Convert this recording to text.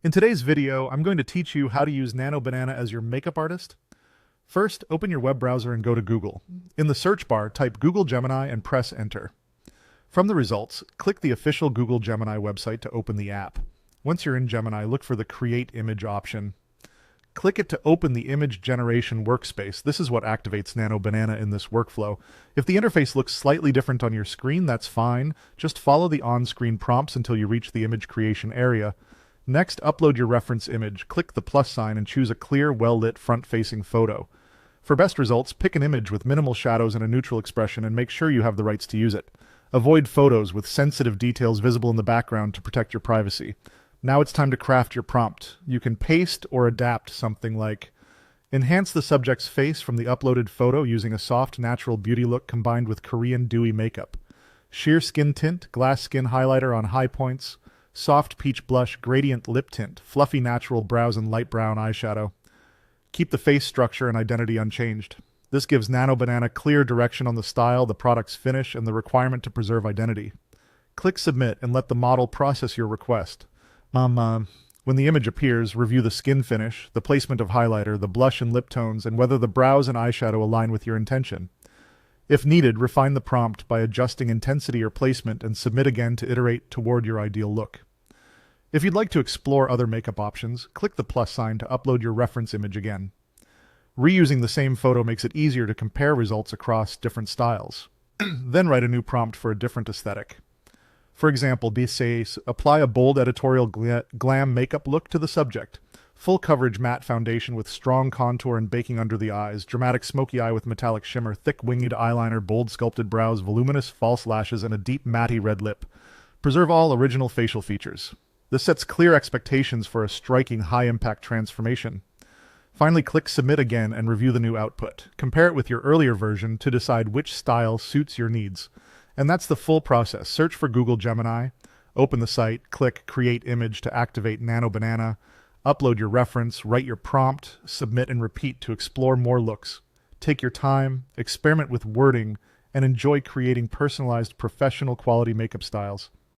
In today's video, I'm going to teach you how to use Nano Banana as your makeup artist. First, open your web browser and go to Google. In the search bar, type Google Gemini and press enter. From the results, click the official Google Gemini website to open the app. Once you're in Gemini, look for the Create Image option. Click it to open the image generation workspace. This is what activates Nano Banana in this workflow. If the interface looks slightly different on your screen, that's fine. Just follow the on-screen prompts until you reach the image creation area. Next, upload your reference image. Click the plus sign and choose a clear, well-lit front-facing photo. For best results, pick an image with minimal shadows and a neutral expression and make sure you have the rights to use it. Avoid photos with sensitive details visible in the background to protect your privacy. Now it's time to craft your prompt. You can paste or adapt something like, enhance the subject's face from the uploaded photo using a soft, natural beauty look combined with Korean dewy makeup. Sheer skin tint, glass skin highlighter on high points, soft peach blush, gradient lip tint, fluffy natural brows and light brown eyeshadow. Keep the face structure and identity unchanged. This gives Nano Banana clear direction on the style, the product's finish, and the requirement to preserve identity. Click Submit and let the model process your request. When the image appears, review the skin finish, the placement of highlighter, the blush and lip tones, and whether the brows and eyeshadow align with your intention. If needed, refine the prompt by adjusting intensity or placement and submit again to iterate toward your ideal look. If you'd like to explore other makeup options, click the plus sign to upload your reference image again. Reusing the same photo makes it easier to compare results across different styles. Then write a new prompt for a different aesthetic. For example, apply a bold editorial glam makeup look to the subject. Full coverage matte foundation with strong contour and baking under the eyes, dramatic smoky eye with metallic shimmer, thick winged eyeliner, bold sculpted brows, voluminous false lashes, and a deep matty red lip. Preserve all original facial features. This sets clear expectations for a striking high-impact transformation. Finally, click Submit again and review the new output. Compare it with your earlier version to decide which style suits your needs. And that's the full process. Search for Google Gemini, open the site, click Create Image to activate Nano Banana, upload your reference, write your prompt, submit and repeat to explore more looks. Take your time, experiment with wording, and enjoy creating personalized, professional quality makeup styles.